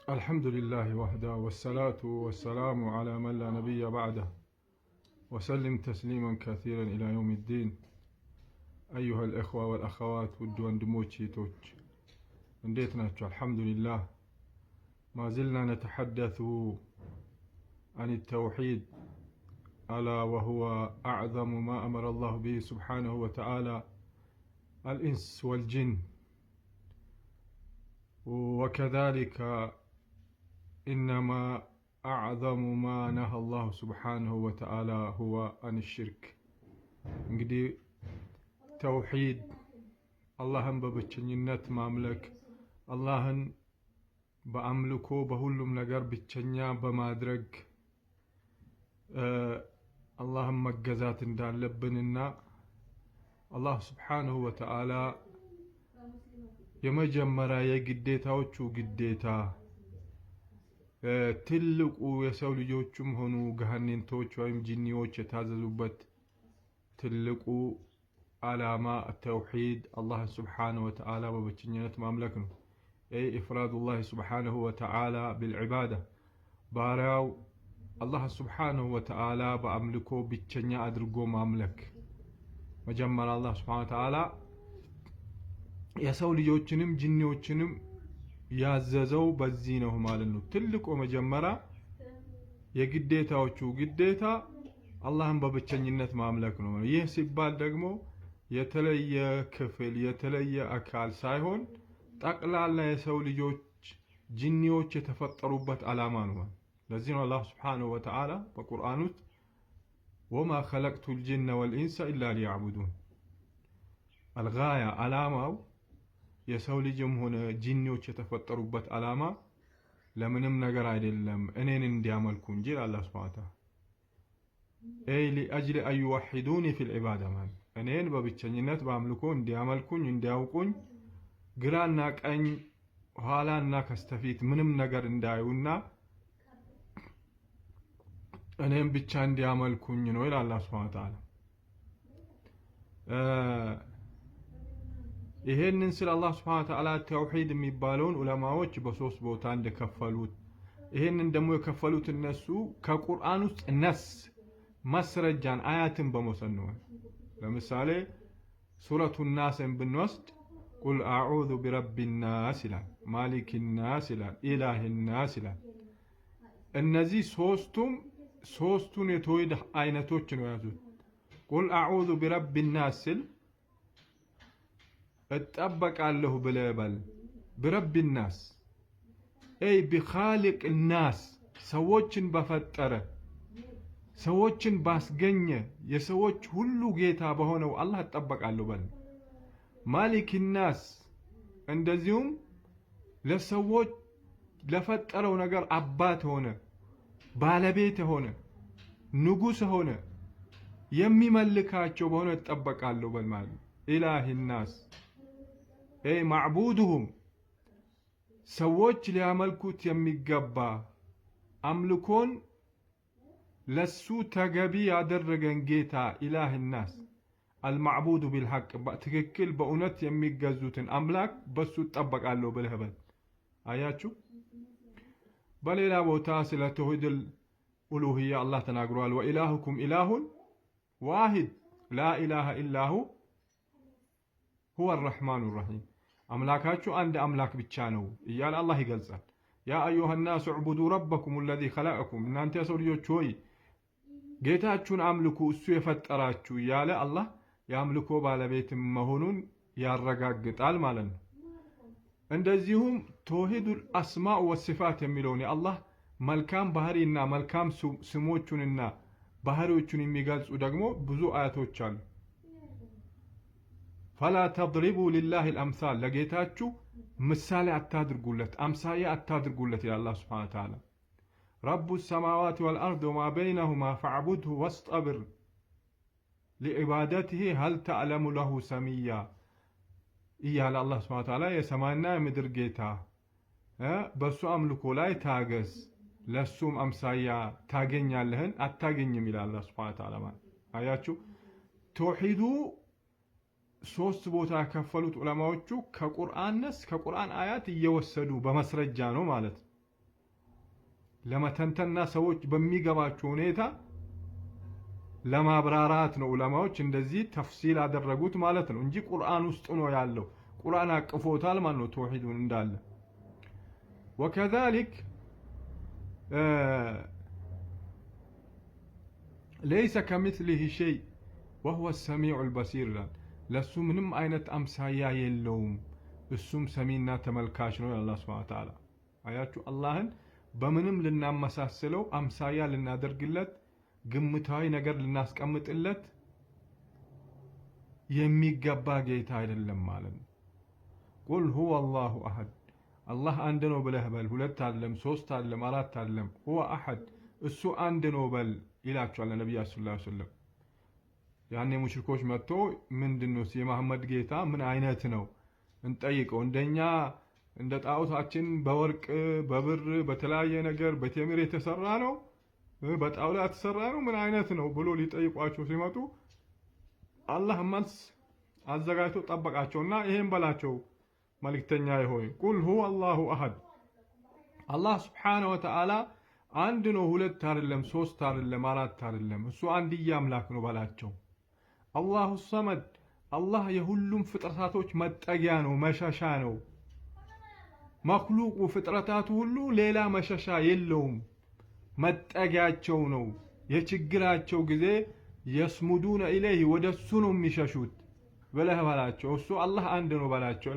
الحمد لله وحده والصلاة والسلام على من لا نبي بعده وسلم تسليما كثيرا إلى يوم الدين. أيها الإخوة والأخوات ودوان دموتشيتوش انديتنا الحمد لله، ما زلنا نتحدث عن التوحيد، ألا وهو أعظم ما أمر الله به سبحانه وتعالى الإنس والجن، وكذلك إنما أعظم ما نهى الله سبحانه وتعالى هو عن الشرك. እንግዲህ ተውሂድ አላህን በብቸኝነት ማምለክ፣ አላህን በአምልኮ በሁሉም ነገር ብቸኛ በማድረግ አላህን መገዛት እንዳለብንና አላህ ስብሓንሁ ወተዓላ የመጀመሪያ የግዴታዎቹ ግዴታ ትልቁ የሰው ልጆችም ሆኑ ገሃነንቶች ወይም ጂኒዎች የታዘዙበት ትልቁ ዓላማ ተውሂድ አላህ ስብሓንሁ ወተዓላ በብቸኝነት ማምለክ ነው። ኢፍራዱላህ ስብሓንሁ ወተዓላ ቢልዒባዳ፣ ባሪያው አላህ ስብሓንሁ ወተዓላ በአምልኮ ብቸኛ አድርጎ ማምለክ። መጀመሪያ አላህ ስብሓንሁ ወተዓላ የሰው ልጆችንም ጂኒዎችንም ያዘዘው በዚህ ነው ማለት ነው። ትልቁ መጀመሪያ የግዴታዎቹ ግዴታ አላህን በብቸኝነት ማምለክ ነው። ይህ ሲባል ደግሞ የተለየ ክፍል የተለየ አካል ሳይሆን ጠቅላላ የሰው ልጆች ጂኒዎች የተፈጠሩበት ዓላማ ነው። ለዚህ ነው አላህ ስብሓንሁ ወተዓላ በቁርአን ውስጥ ወማ ኸለቅቱል ጂነ ወልኢንሰ ኢላ ሊያዕቡዱን፣ አልጋያ ዓላማው የሰው ልጅም ሆነ ጂኒዎች የተፈጠሩበት ዓላማ ለምንም ነገር አይደለም እኔን እንዲያመልኩ እንጂ አላህ ሱብሓነሁ ወተዓላ ሊአጅሊ አን ዩወሒዱኒ ፊል ዒባዳ፣ ማለት እኔን በብቸኝነት በአምልኮ እንዲያመልኩኝ እንዲያውቁኝ፣ ግራና ቀኝ ኋላና ከስተፊት ምንም ነገር እንዳዩና እኔን ብቻ እንዲያመልኩኝ ነው ይላል አላህ ሱብሓነሁ ወተዓላ። ይሄንን ስለ አላህ ስብሐነ ወተዓላ ተውሂድ የሚባለውን ዑለማዎች በሶስት ቦታ እንደከፈሉት፣ ይሄንን ደግሞ የከፈሉት እነሱ ከቁርአን ውስጥ ነስ ማስረጃን አያትን በመውሰድ ነው። ለምሳሌ ሱረቱ ናስን ብንወስድ ቁል አዑዙ ቢረቢ ናስ ይላል፣ ማሊክ ናስ ይላል፣ ኢላህ ናስ ይላል። እነዚህ ሶስቱን የተውሂድ አይነቶች ነው ያዙት። ቁል አዑዙ ቢረቢ ናስ ሲል እጠበቃለሁ ብለህ በል። ቢረቢ ናስ አይ ቢኻሊቅ ናስ፣ ሰዎችን በፈጠረ ሰዎችን ባስገኘ የሰዎች ሁሉ ጌታ በሆነው አላህ እጠበቃለሁ በል። ማሊክ ናስ፣ እንደዚሁም ለሰዎች ለፈጠረው ነገር አባት ሆነ ባለቤት ሆነ ንጉስ ሆነ የሚመልካቸው በሆነ እጠበቃለሁ በል ማለት ነው። ኢላህ ናስ አይ ማዕቡዱሁም፣ ሰዎች ሊያመልኩት የሚገባ አምልኮን ለሱ ተገቢ ያደረገን ጌታ ኢላህ ናስ አልማዕቡዱ ቢልሐቅ፣ በትክክል በእውነት የሚገዙትን አምላክ በሱ እጠበቃለሁ ብለህ በል። አያችሁ፣ በሌላ ቦታ ስለ ተውሂድል ኡሉሂያ አላህ ተናግሯል። ወኢላሁኩም ኢላሁን ዋሂድ ላ ኢላሃ ኢላሁ ሁወ አርረሕማኑ ረሒም፣ አምላካችሁ አንድ አምላክ ብቻ ነው እያለ አላህ ይገልጻል። ያ አዩሃ ናሱ ዕቡዱ ረበኩም አለዚ ኸለቀኩም፣ እናንተ የሰው ልጆች ሆይ ጌታችሁን አምልኩ እሱ የፈጠራችሁ እያለ አላህ የአምልኮ ባለቤት መሆኑን ያረጋግጣል ማለት ነው። እንደዚሁም ተውሂዱል አስማእ ወሲፋት የሚለውን የአላህ መልካም ባህሪና መልካም ስሞቹንና ባህሪዎቹን የሚገልጹ ደግሞ ብዙ አያቶች አሉ። ፈላ ተድሪቡ ሊላሂ አልአምሳል፣ ለጌታችሁ ምሳሌ አታድርጉለት አምሳያ አታድርጉለት ይላል አላህ ሱብሓነሁ ወተዓላ። ረቡ ሰማዋት ወልአርድ ወማ በይነሁማ ፈዕቡድሁ ወስጠብር ሊዕባደትህ ሀል ተዕለሙ ለሁ ሰሚያ እያለ አላህ ሱብሓነሁ ወተዓላ የሰማይና የምድር ጌታ በሱ አምልኮ ላይ ታገስ፣ ለሱም አምሳያ ታገኛለህን አታገኝም ይላል አላህ ሱብሓነሁ ወተዓላ። አያችሁ፣ ተውሂዱ ሶስት ቦታ ከፈሉት ዑለማዎቹ ከቁርአን ነስ ከቁርአን አያት እየወሰዱ በመስረጃ ነው ማለት። ለመተንተና ሰዎች በሚገባቸው ሁኔታ ለማብራራት ነው ዑለማዎች እንደዚህ ተፍሲል አደረጉት ማለት ነው እንጂ ቁርአን ውስጥ ነው ያለው። ቁርአን አቅፎታል ማለት ነው ተውሂዱን እንዳለ። وكذلك ليس كمثله شيء وهو السميع البصير ለሱ ምንም አይነት አምሳያ የለውም እሱም ሰሚና ተመልካች ነው አላህ Subhanahu Wa Ta'ala። አያችሁ አላህን በምንም ልናመሳስለው አምሳያ ልናደርግለት ግምታዊ ነገር ልናስቀምጥለት የሚገባ ጌታ አይደለም ማለት ነው። ቁል ሁወ አላሁ አሐድ አላህ አንድ ነው ብለህ በል። ሁለት አይደለም፣ ሶስት አይደለም፣ አራት አይደለም። ሁወ አሐድ እሱ አንድ ነው በል ይላቸዋል ነብያችን ሰለላሁ ዐለይሂ ወሰለም። ያኔ ሙሽሪኮች መጥቶ ምንድነው የመሐመድ ጌታ ምን አይነት ነው እንጠይቀው፣ እንደኛ እንደ ጣዖታችን በወርቅ በብር በተለያየ ነገር በቴምር የተሰራ ነው በጣውላ የተሰራ ነው ምን አይነት ነው ብሎ ሊጠይቋቸው ሲመጡ አላህ መልስ አዘጋጅቶ ጠበቃቸውና ይሄን በላቸው መልእክተኛ ይሆን ቁል ሁወ አላሁ አሐድ አላህ Subhanahu Wa Ta'ala አንድ ነው፣ ሁለት አይደለም፣ ሶስት አይደለም፣ አራት አይደለም፣ እሱ አንድያ አምላክ ነው በላቸው። አላሁ ሰመድ አላህ የሁሉም ፍጥረታቶች መጠጊያ ነው፣ መሸሻ ነው። መክሉቁ ፍጥረታቱ ሁሉ ሌላ መሸሻ የለውም፣ መጠጊያቸው ነው። የችግራቸው ጊዜ የስሙዱነ ኢለይህ ወደሱ ነው የሚሸሹት ብለህ በላቸው። እሱ አላህ አንድ ነው በላቸው።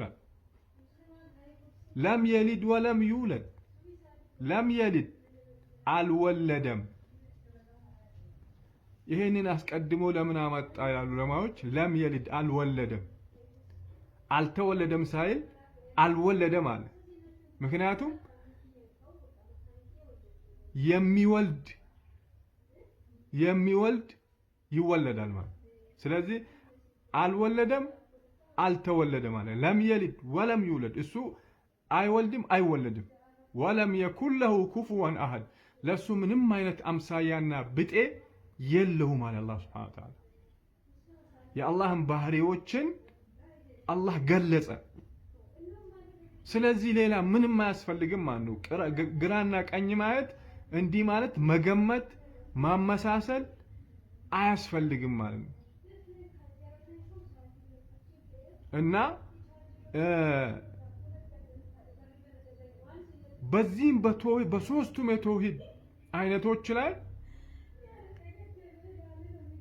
ለም የሊድ ወለም ዩለድ ለም የሊድ አልወለደም። ይሄንን አስቀድሞ ለምን አመጣ ያሉ ዑለማዎች ለም የሊድ አልወለደም አልተወለደም ሳይል አልወለደም አለ። ምክንያቱም የሚወልድ ይወለዳል ማለት። ስለዚህ አልወለደም አልተወለደም አለ። ለም የሊድ ወለም ዩለድ እሱ አይወልድም አይወለድም። ወለም የኩን ለሁ ኩፉወን አሐድ ለሱ ምንም አይነት አምሳያና ብጤ የለውም አለ አላህ Subhanahu Wa Ta'ala። የአላህን ባህሪዎችን አላህ ገለጸ። ስለዚህ ሌላ ምንም አያስፈልግም ማለት ነው። ግራና ቀኝ ማየት እንዲህ ማለት መገመት ማመሳሰል አያስፈልግም ማለት ነው። እና በዚህም በሶስቱም የተውሂድ አይነቶች ላይ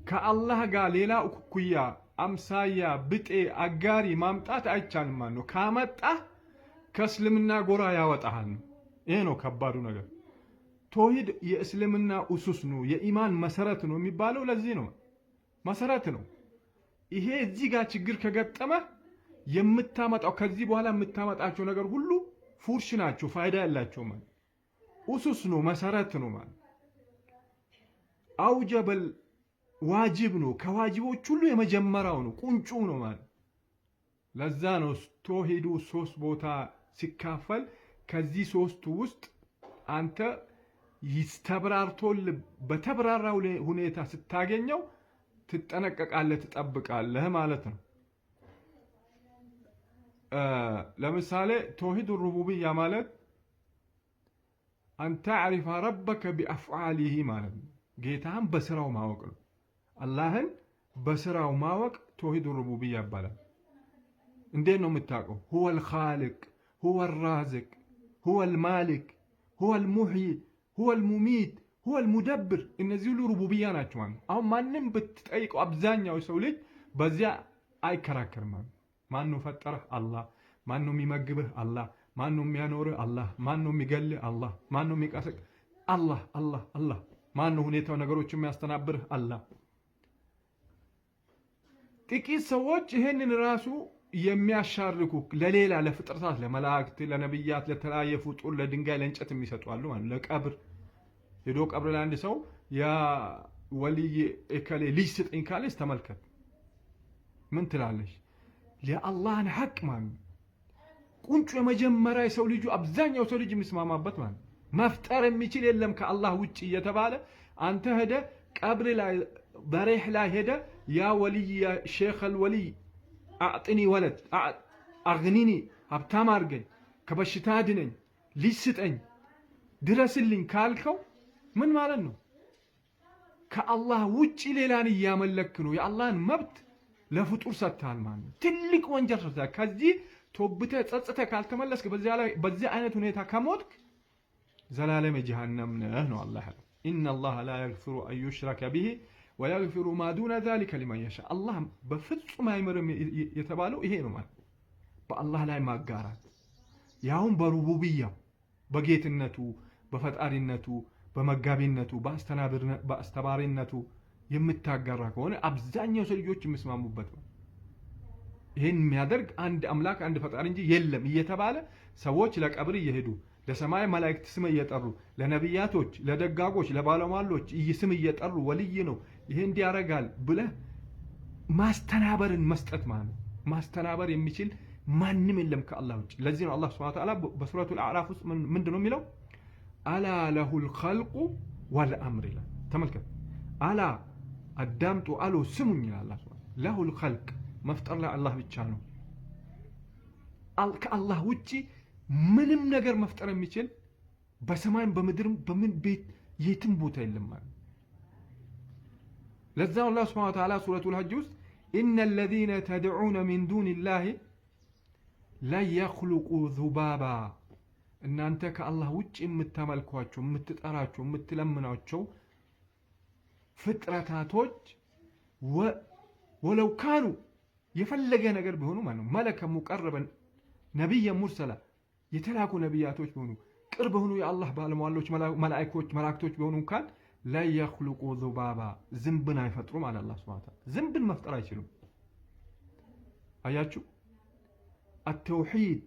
ከአላህ ጋር ሌላ እኩያ አምሳያ ብጤ አጋሪ ማምጣት አይቻልም ማለት ነው። ካመጣ ከእስልምና ጎራ ያወጣሃል ነው። ይሄ ነው ከባዱ ነገር። ተውሂድ የእስልምና ኡሱስ ነው፣ የኢማን መሰረት ነው የሚባለው ለዚህ ነው። መሰረት ነው። ይሄ እዚህ ጋር ችግር ከገጠመ የምታመጣው ከዚህ በኋላ የምታመጣቸው ነገር ሁሉ ፉርሽ ናቸው፣ ፋይዳ ያላቸው ማለት ኡሱስ ነው፣ መሰረት ነው ማለት አውጀበል ዋጅብ ነው፣ ከዋጅቦች ሁሉ የመጀመሪያው ነው፣ ቁንጩ ነው ማለት። ለዛ ነው ተውሂዱ ሶስት ቦታ ሲካፈል ከዚህ ሶስቱ ውስጥ አንተ ይስተብራርቶል በተብራራው ሁኔታ ስታገኘው ትጠነቀቃለህ፣ ትጠብቃለህ ማለት ነው። ለምሳሌ ተውሂድ ሩቡብያ ማለት አንተ አሪፋ ረበከ ቢአፍዓሊሂ ማለት ነው። ጌታህን በስራው ማወቅ ነው። አላህን በስራው ማወቅ ተውሂድ ሩቡብያ ይባላል። እንዴት ነው የምታውቀው? ሁወል ኻሊቅ ሁወል ራዚቅ ሁወል ማሊክ ሁወል ሙሕይ ሁወል ሙሚት ሁወል ሙደብር። እነዚህ ሁሉ ሩቡብያ ናቸው ማለት። አሁን ማንም ብትጠይቀው አብዛኛው ሰው ልጅ በዚያ አይከራከርም ማለት። ማነው ፈጠረህ? አላህ። ማነው የሚመግብህ? አላህ። ማነው የሚያኖርህ? አላህ። ማነው የሚገልህ? አላህ። ማነው የሚቀሰቅ? አላህ አላህ አላህ። ማነው ሁኔታው ነገሮች የሚያስተናብርህ? አላህ። ጥቂት ሰዎች ይሄንን ራሱ የሚያሻርኩ ለሌላ ለፍጥረታት ለመላእክት ለነብያት ለተለያየ ፍጡር ለድንጋይ ለእንጨት የሚሰጡ አሉ ማለት። ለቀብር ሄዶ ቀብር ላይ አንድ ሰው ያ ወልይ እከሌ ልጅ ስጠኝ ካለች ተመልከት ምን ትላለች? ለአላህን ሐቅ ማለት ቁንጩ የመጀመሪያ የሰው ልጁ አብዛኛው ሰው ልጅ የሚስማማበት ማለት መፍጠር የሚችል የለም ከአላህ ውጪ እየተባለ አንተ ሄደ ቀብር ላይ በሬህ ላይ ሄደ ያ ወልይ ያ ሼኽ አልወልይ አዕጥኒ ወለድ አግኒኒ ሀብታም አድርገኝ ከበሽታ አድነኝ ልጅ ስጠኝ ድረስልኝ ካልከው ምን ማለት ነው? ከአላህ ውጪ ሌላን እያመለክ ነው። የአላህን መብት ለፍጡር ሰጥተሃል ማለት ነው። ትልቅ ወንጀል ሰርተሃል። ከዚህ ተውብተህ ጸጽተህ ካልተመለስክ በዚህ አይነት ሁኔታ ከሞትክ ዘላለም የጀሃነም ነህ ነው አላህ ያለው። ኢነላህ ላ የግፊሩ አን ዩሽረከ ቢሂ ወየግፊሩ ማ ዱነ ዛሊከ ሊመን የሻ። አላህ በፍጹም አይምርም የተባለው ይሄ ነው ማለት ነው። በአላህ ላይ ማጋራት ያውም በሩቡብያው በጌትነቱ በፈጣሪነቱ በመጋቢነቱ በአስተባሪነቱ የምታጋራ ከሆነ አብዛኛው ሰው ልጆች የሚስማሙበት ነው። ይሄን የሚያደርግ አንድ አምላክ አንድ ፈጣሪ እንጂ የለም እየተባለ ሰዎች ለቀብር እየሄዱ ለሰማይ መላእክት ስም እየጠሩ ለነቢያቶች ለደጋጎች ለባለሟሎች ስም እየጠሩ ወልይ ነው ይሄ እንዲያረጋል ብለህ ማስተናበርን መስጠት ማለት ነው። ማስተናበር የሚችል ማንም የለም ከአላህ ውጭ። ለዚህ ነው አላህ ሱብሓነሁ ወተዓላ በሱረቱል አዕራፍ ውስጥ ምንድነው የሚለው? አላ ለሁል ኸልቁ ወልአምር ይላል። ተመልከት፣ አላ አዳምጡ፣ አሉ ስሙኝ ይላል አላህ ሱብሓነሁ ወተዓላ። ለሁል ኸልቅ መፍጠር ለአላህ ብቻ ነው። ከአላህ ውጭ ምንም ነገር መፍጠር የሚችል በሰማይም በምድርም በምን ቤት የትም ቦታ የለም ማለት። ለዛ አላህ ሱብሓነሁ ወተዓላ ሱረቱል ሐጅ ውስጥ ኢነ الذين تدعون من دون الله لا يخلقوا ذبابا እናንተ ከአላህ ውጭ የምታመልኳቸው የምትጠራቸው የምትለምናቸው ፍጥረታቶች ወለው ካኑ የፈለገ ነገር ቢሆኑ ማለት ነው መለከ ሙቀረበን ነብይ ሙርሰላ የተላኩ ነብያቶች ቢሆኑ ቅርብ ሆኑ የአላህ ባለሟሎች መላእክቶች ቢሆኑ እንኳን لا يخلقوا ذبابا ዝንብን አይፈጥሩም አለ አላህ ሱብሓነሁ ወተዓላ። ዝንብን መፍጠር አይችሉም። አያችሁ التوحيد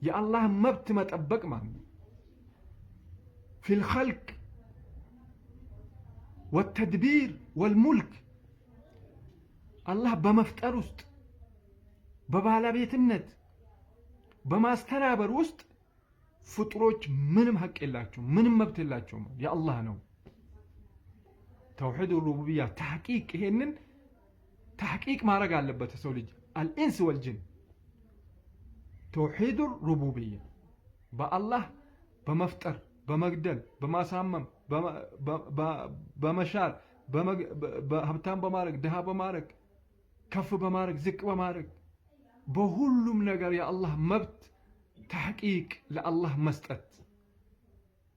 يا الله مبت مطبق ማለት ነው። في الخلق والتدبير والملك الله በመፍጠር ውስጥ በባለቤትነት በማስተናበር ውስጥ ፍጡሮች ምንም ሐቅ የላቸውም፣ ምንም መብት የላቸውም። የአላህ ነው። ተውሂድ ሩቡቢያ ተሐቂቅ ይሄንን ተሐቂቅ ማድረግ አለበት ሰው ልጅ አልኢንስ ወልጅን። ተውሂድ ሩቡቢያ በአላህ በመፍጠር በመግደል በማሳመም በመሻር በሀብታም በማድረግ ድሃ በማድረግ ከፍ በማድረግ ዝቅ በማድረግ በሁሉም ነገር የአላህ መብት ተሐቂቅ ለአላህ መስጠት።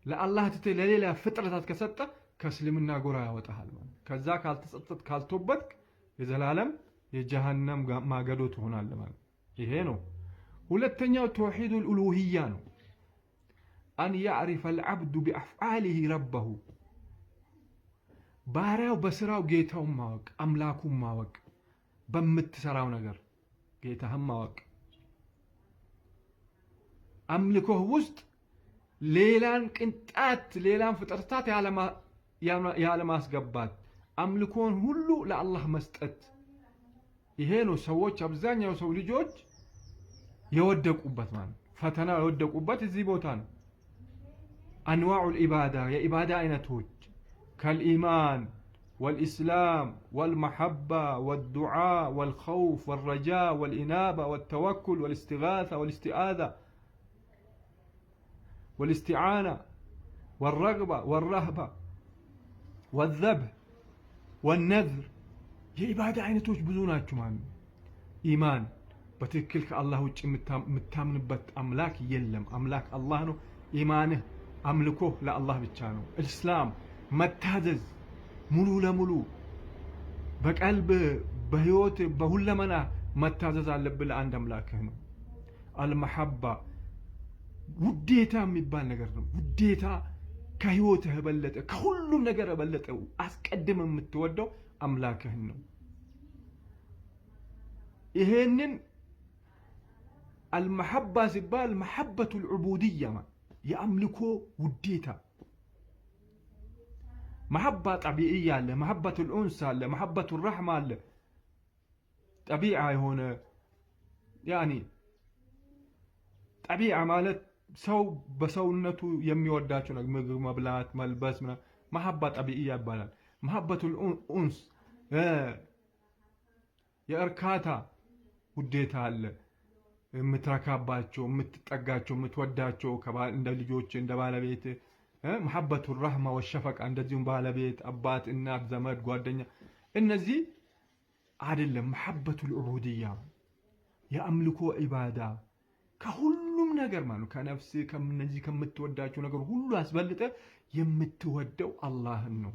ለአላህ ትተህ ለሌላ ፍጥረታት ከሰጠ ከእስልምና ጎራ ያወጣሃል ማለት። ከዛ ካልተጸጸት ካልተወበትክ የዘላለም የጀሃነም ማገዶ ትሆናለህ ማለት። ይሄ ነው። ሁለተኛው ተውሂዱል ኡሉሂያ ነው። አን ያዕሪፈ አልዓብዱ ቢአፍዓሊሂ ረበሁ ባሪያው በስራው ጌታውን ማወቅ አምላኩን ማወቅ በምትሰራው ነገር ጌታህን ማወቅ አምልኮህ ውስጥ ሌላን ቅንጣት ሌላን ፍጥረታት ያለማስገባት አምልኮን ሁሉ ለአላህ መስጠት። ይሄ ነው ሰዎች አብዛኛው ሰው ልጆች የወደቁበት ማለት ፈተና የወደቁበት እዚህ ቦታ ነው። አንዋዑል ኢባዳ የኢባዳ አይነቶች ከልኢማን والإسلام والمحبة والدعاء والخوف والرجاء والإنابة والتوكل والاستغاثة والاستعاذة والاستعانة والرغبة والرهبة والذبح والنذر የኢባዳ አይነቶች ብዙ ናቸው ማለት ነው። ኢማን በትክክል ከአላህ ውጭ የምታምንበት አምላክ የለም፣ አምላክ አላህ ነው። ኢማንህ አምልኮህ ለአላህ ብቻ ነው። እስላም መታዘዝ ሙሉ ለሙሉ በቀልብ በህይወት በሁለመና መታዘዝ አለብህ ለአንድ አምላክህ ነው። አልመሐባ ውዴታ የሚባል ነገር ነው። ውዴታ ከህይወትህ የበለጠ ከሁሉም ነገር የበለጠ አስቀድም የምትወደው አምላክህን ነው። ይሄንን አልመሐባ ሲባል መሐበቱል ዑቡድያ የአምልኮ ውዴታ መሐባ ጠቢዕያ አለ፣ መሐበቱል ኡንስ አለ፣ መሐበቱል ረሕማ አለ። ጠቢዓ የሆነ ያኒ ጠቢዓ ማለት ሰው በሰውነቱ የሚወዳቸው ነገር ምግብ መብላት መልበስ መሐባ ጠቢዕያ ይባላል። መሐበቱል ኡንስ የእርካታ ውዴታ አለ። የምትረካባቸው የምትጠጋቸው የምትወዳቸው እንደ ልጆች እንደ ባለቤት محبة الرحمة والشفقة እንደዚሁም ባለቤት አባት እናት ዘመድ ጓደኛ እነዚህ አይደለም محبة العبودية የአምልኮ ኢባዳ ከሁሉም ነገር ማለት ከነፍስ ከነዚህ ከምትወዳቸው ነገር ሁሉ አስበልጠ የምትወደው አላህን ነው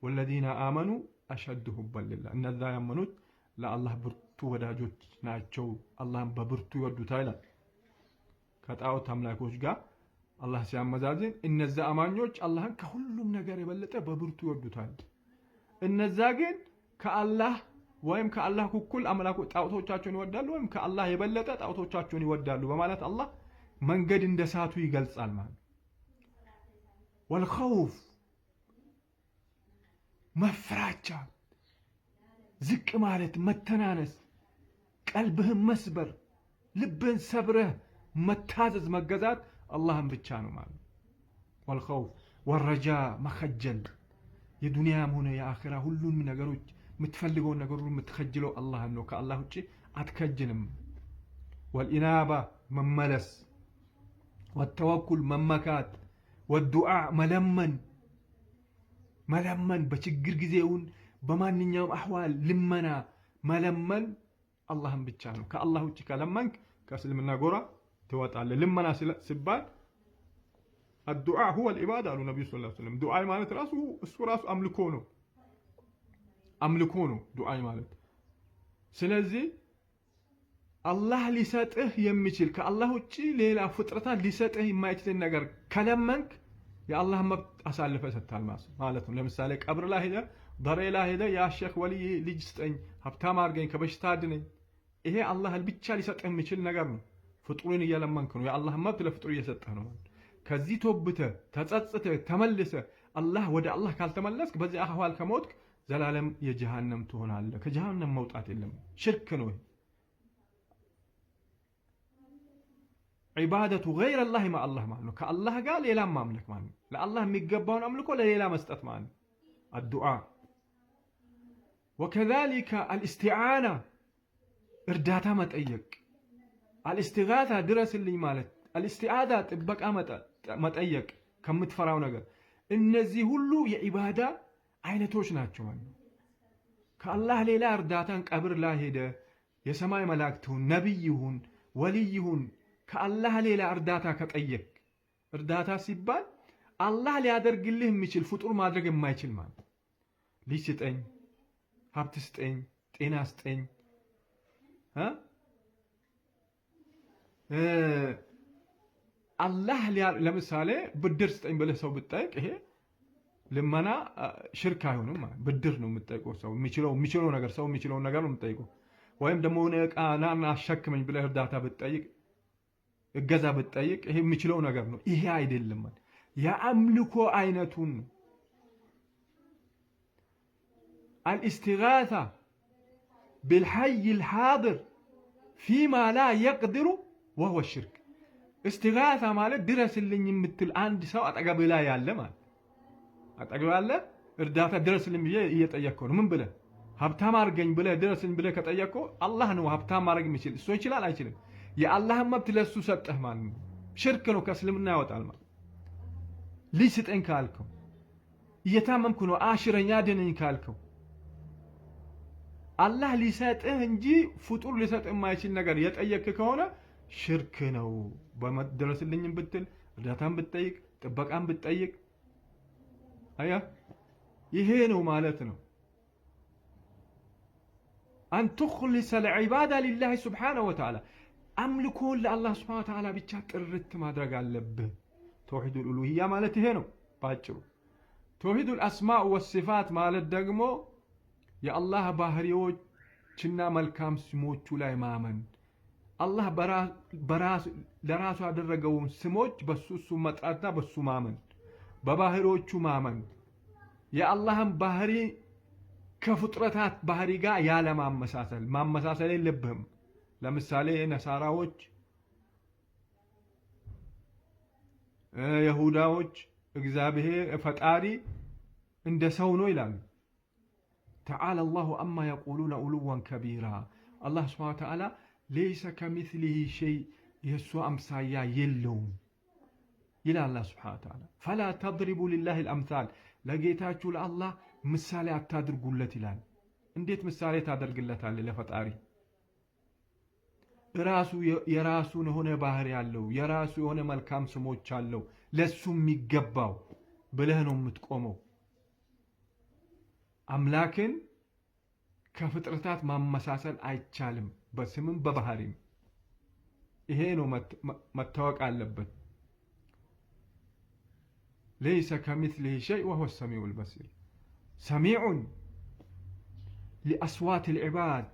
والذين آمنوا أشد حبا لله እነዛ ያመኑት ለአላህ ብርቱ ወዳጆች ናቸው አላህን በብርቱ ይወዱታል ከጣዖት አምላኮች ጋር አላህ ሲያመዛዝን እነዛ አማኞች አላህን ከሁሉም ነገር የበለጠ በብርቱ ይወዱታል እነዛ ግን ከአላህ ወይም ከአላህ እኩል አምላኮች ጣዖቶቻቸውን ይወዳሉ ወይም ከአላህ የበለጠ ጣዖቶቻቸውን ይወዳሉ በማለት አላህ መንገድ እንደሳቱ ይገልጻል ማለት والخوف መፍራቻ ዝቅ ማለት መተናነስ ቀልብህን መስበር ልብህን ሰብረህ መታዘዝ መገዛት አላህን ብቻ ነው ማለት والخوف والرجاء መخجل የዱንያም ሆነ የአኺራ ሁሉም ነገሮች የምትፈልገው ነገር ሁሉ የምትخجለው አላህን ነው ከአላህ ውጪ አትከጅልም والإنابة መመለስ والتوكل መመካት والدعاء መለመን በችግር ጊዜውን በማንኛውም አህዋል ልመና መለመን አላህን ብቻ ነው ከአላህ ውጪ ከለመንክ ከእስልምና ጎራ ትወጣለህ ልመና ሲባል الدعاء هو العبادة قالوا النبي صلى الله عليه وسلم دعاء ማለት ራሱ እሱ ራሱ አምልኮ ነው ዱዓይ ማለት ስለዚህ አላህ ሊሰጥህ የሚችል ከአላህ ውጪ ሌላ ፍጥረታት ሊሰጥህ የማይችል ነገር ከለመንክ የአላህ መብት አሳልፈ ሰጥታል ማለት ነው ለምሳሌ ቀብር ላይ ሄደ ዳሬ ላይ ሄደ ያ ሼክ ወልይ ልጅ ስጠኝ ሀብታም አድርገኝ ከበሽታ አድነኝ ይሄ አላህ ብቻ ሊሰጥህ የሚችል ነገር ነው ፍጡርን እየለመንክ ነው የአላህ መብት ለፍጡር እየሰጠህ ነው ከዚህ ተወብተ ተጸጽተ ተመልሰ አላህ ወደ አላህ ካልተመለስክ በዚህ አህዋል ከሞትክ ዘላለም የጀሃነም ትሆናለህ ከጀሃነም መውጣት የለም ሽርክ ነው عبادة غير الله مع الله ማለት ከአላህ ጋር ሌላ ማምለክ ማለት ለአላህ የሚገባውን አምልኮ ለሌላ መስጠት ማለት الدعاء وكذلك الاستعانة እርዳታ መጠየቅ الاستغاثة ድረስልኝ ማለት الاستعاذة ጥበቃ መጠየቅ ከምትፈራው ነገር እነዚህ ሁሉ የኢባዳ አይነቶች ናቸው ማለት ከአላህ ሌላ እርዳታን ቀብር ላይ ሄደ የሰማይ መላእክቱን ነብይ ይሁን ወልይ ይሁን ከአላህ ሌላ እርዳታ ከጠየቅ እርዳታ ሲባል አላህ ሊያደርግልህ የሚችል ፍጡር ማድረግ የማይችል ማለት ልጅ ስጠኝ ሀብት ስጠኝ ጤና ስጠኝ አላህ ለምሳሌ ብድር ስጠኝ ብለህ ሰው ብትጠይቅ ይሄ ልመና ሽርክ አይሆንም ማለት ብድር ነው የምትጠይቀው ሰው የሚችለው ነገር ሰው የሚችለው ነገር ነው የምትጠይቀው ወይም ደግሞ ቃና አሸክመኝ ብለህ እርዳታ ብትጠይቅ እገዛ ብትጠይቅ ይሄ የሚችለው ነገር ነው ይሄ አይደለም ማለት የአምልኮ አይነቱን الاستغاثة بالحي الحاضر فيما لا يقدر وهو الشرك استغاثة ማለት ድረስልኝ የምትል አንድ ሰው አጠገብ ላይ ያለ ማለት አጠገብ ያለ እርዳታ ድረስልኝ እየጠየቀው ነው ምን ብለህ ሀብታም አድርገኝ ብለህ ድረስልኝ ብለህ ከጠየቀው አላህ ነው ሀብታም ማድረግ የሚችል እሱ ይችላል አይችልም የአላህን መብት ለሱ ሰጠህ ማለት ነው ሽርክ ነው ከእስልምና ያወጣል ማለት ልጅ ስጠኝ ካልከው እየታመምኩ ነው አሽረኛ አድነኝ ካልከው አላህ ሊሰጥህ እንጂ ፍጡር ሊሰጥህ የማይችል ነገር የጠየቅ ከሆነ ሽርክ ነው በመድረስልኝም ብትል እርዳታን ብትጠይቅ ጥበቃን ብትጠይቅ አያ ይሄ ነው ማለት ነው أن تخلص العبادة لله سبحانه وتعالى أملكون لله سبحانه وتعالى ብቻ ጥርት ማድረግ አለብህ توحيد الألوهية ማለት ይሄ ነው ባጭሩ توحيد الأسماء والصفات ማለት ደግሞ የአላህ ባህሪዎችና መልካም ስሞቹ ላይ ማመን አላህ ለራሱ ያደረገውን ስሞች በሱ መጥራትና በሱ ማመን በባህሪዎቹ ማመን የአላህን ባህሪ ከፍጥረታት ባህሪ ጋር ያለ ማመሳሰል የለብህም ለምሳሌ ነሳራዎች ይሁዳዎች እግዚአብሔር ፈጣሪ እንደ ሰው ነው ይላሉ تعالى الله أما يقولون علوا كبيرا الله سبحانه وتعالى ليس كمثله شيء يسوع أمثايا يلوم إلى الله سبحانه وتعالى فلا تضربوا لله الأمثال لقيتاችሁ ለአላህ ምሳሌ አታድርጉለት ይላል እንዴት ምሳሌ ታደርግለታለህ ለፈጣሪ የራሱ የሆነ ባህሪ ያለው የራሱ የሆነ መልካም ስሞች አለው ለሱ የሚገባው ብለህ ነው የምትቆመው አምላክን ከፍጥረታት ማመሳሰል አይቻልም በስምም በባህሪም ይሄ ነው መታወቅ አለበት ليس كمثله شيء وهو السميع البصير سميع لأصوات العباد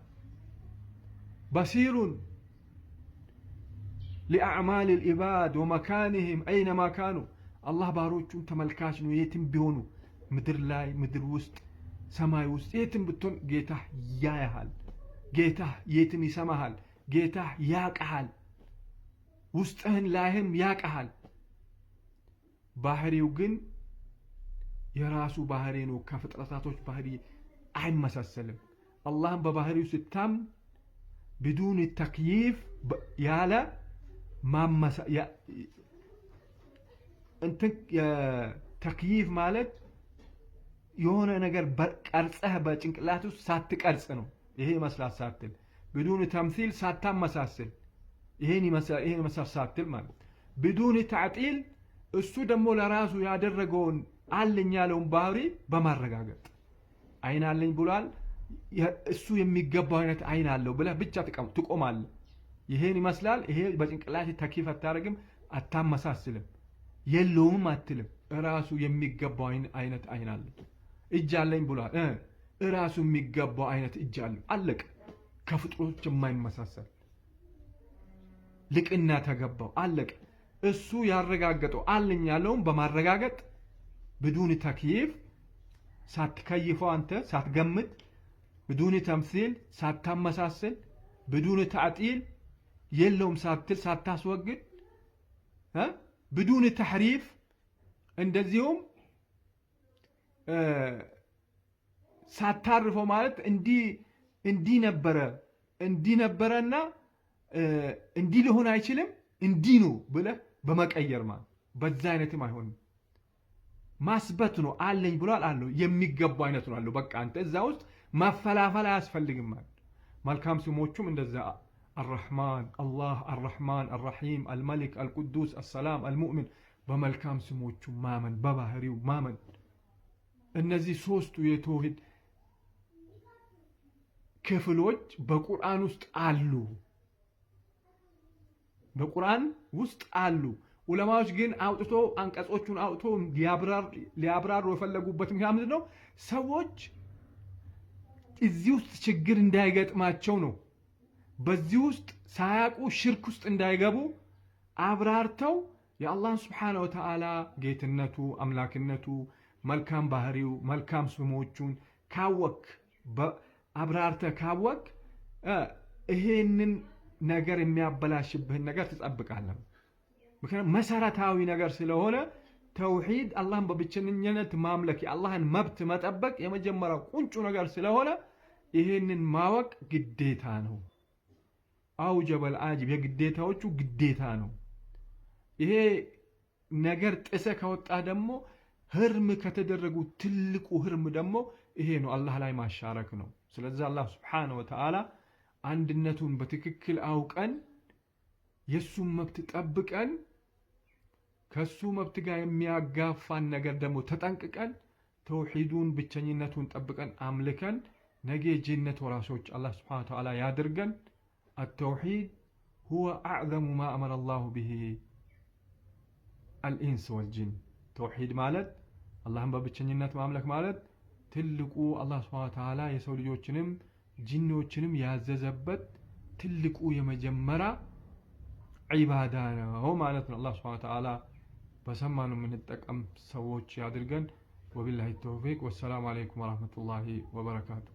بصير لأعمال العباد ومكانهم أينما كانوا الله باروچون ተመልካች ነው የትም ቢሆኑ ምድር ላይ ምድር ውስጥ ሰማይ ውስጥ የትም ብትሆን ጌታህ ያያሃል ጌታህ የትም ይሰማሃል ጌታህ ያቀሃል ውስጥህን ላይህም ያቀሃል ባህሪው ግን የራሱ ባህሪ ነው ከፍጥረታቶች ባህሪ አይመሳሰልም አላህን በባህሪው ስታም بدون التكييف يالا انت تكييف ማለት የሆነ ነገር ቀርጸህ በጭንቅላት ውስጥ ሳትቀርጽ ነው ይሄ መስላት ሳትል بدون تمثيل ሳታመሳስል ይሄን መስላት ሳትል ማለት بدون تعطيل እሱ ደግሞ ለራሱ ያደረገውን አለኝ ያለውን ባህሪ በማረጋገጥ አይን አለኝ ብሏል እሱ የሚገባው አይነት አይን አለው ብለህ ብቻ ትቆማለህ ይሄን ይመስላል ይሄ በጭንቅላት ተኪፍ አታረግም አታመሳስልም የለውም አትልም ራሱ የሚገባው አይነት አይን አለው እጅ አለኝ ብሏል ራሱ የሚገባው አይነት እጅ አለው አለቀ ከፍጥሮች የማይመሳሰል ልቅና ተገባው አለቀ እሱ ያረጋገጠው አለኝ ያለውን በማረጋገጥ بدون تكييف ሳትከይፈው አንተ ሳትገምት بدون تمثيل ሳታመሳስል بدون تعطيل የለውም ሳትል ሳታስወግድ بدون تحريف እንደዚሁም ሳታርፈው ማለት እንዲ ነበረና እንዲ ሊሆን አይችልም እንዲ ነው ብለህ በመቀየር ማለት በዛ አይነትም አይሆንም ማስበት ነው አለኝ ብሏል አለው የሚገባው አይነት ነው አለው በቃ አንተ እዛ ውስጥ ማፈላፈል አያስፈልግም ማለት መልካም ስሞቹም እንደዛ الرحمن الله الرحمن الرحيم الملك القدوس السلام المؤمن በመልካም ስሞቹ ማመን በባህሪው ማመን እነዚህ ሶስቱ የተውሂድ ክፍሎች በቁርአን ውስጥ አሉ በቁርአን ውስጥ አሉ ዑለማዎች ግን አውጥቶ አንቀጾቹን አውጥቶ ሊያብራሩ የፈለጉበት ምክንያት ምንድነው ሰዎች እዚህ ውስጥ ችግር እንዳይገጥማቸው ነው በዚህ ውስጥ ሳያቁ ሽርክ ውስጥ እንዳይገቡ አብራርተው የአላህ Subhanahu Wa Ta'ala ጌትነቱ አምላክነቱ መልካም ባህሪው መልካም ስሞቹን ካወክ አብራርተ ካወክ ይሄንን ነገር የሚያበላሽብህ ነገር ትጠብቃለህ ምክንያቱም መሰረታዊ ነገር ስለሆነ ተውሂድ አላህን በብቸኝነት ማምለክ የአላህን መብት መጠበቅ የመጀመሪያው ቁንጩ ነገር ስለሆነ ይሄንን ማወቅ ግዴታ ነው አውጀበል አጅብ የግዴታዎቹ ግዴታ ነው ይሄ ነገር ጥሰ ከወጣ ደግሞ ህርም ከተደረጉ ትልቁ ህርም ደግሞ ይሄ ነው አላህ ላይ ማሻረክ ነው ስለዚህ አላህ Subhanahu Wa Ta'ala አንድነቱን በትክክል አውቀን የሱን መብት ጠብቀን ከሱ መብት ጋር የሚያጋፋን ነገር ደግሞ ተጠንቅቀን ተውሂዱን ብቸኝነቱን ጠብቀን አምልከን ነገ ጀነት ወራሾች አላህ Subhanahu Wa Ta'ala ያድርገን التوحيد هو أعظم ما أمر الله به الإنس والجن توحيد مالت اللهم ببچنينت ማምለክ ማለት ትልቁ አላህ Subhanahu Wa Ta'ala የሰው ልጆችንም ጂኒዎችንም ያዘዘበት ትልቁ የመጀመሪያ ዒባዳ ነው ማለት ነው አላህ Subhanahu Wa Ta'ala በሰማኑ የምንጠቀም ሰዎች ያድርገን ወቢላሂ ተውፊቅ ወሰላሙ አለይኩም ወራህመቱላሂ ወበረካቱ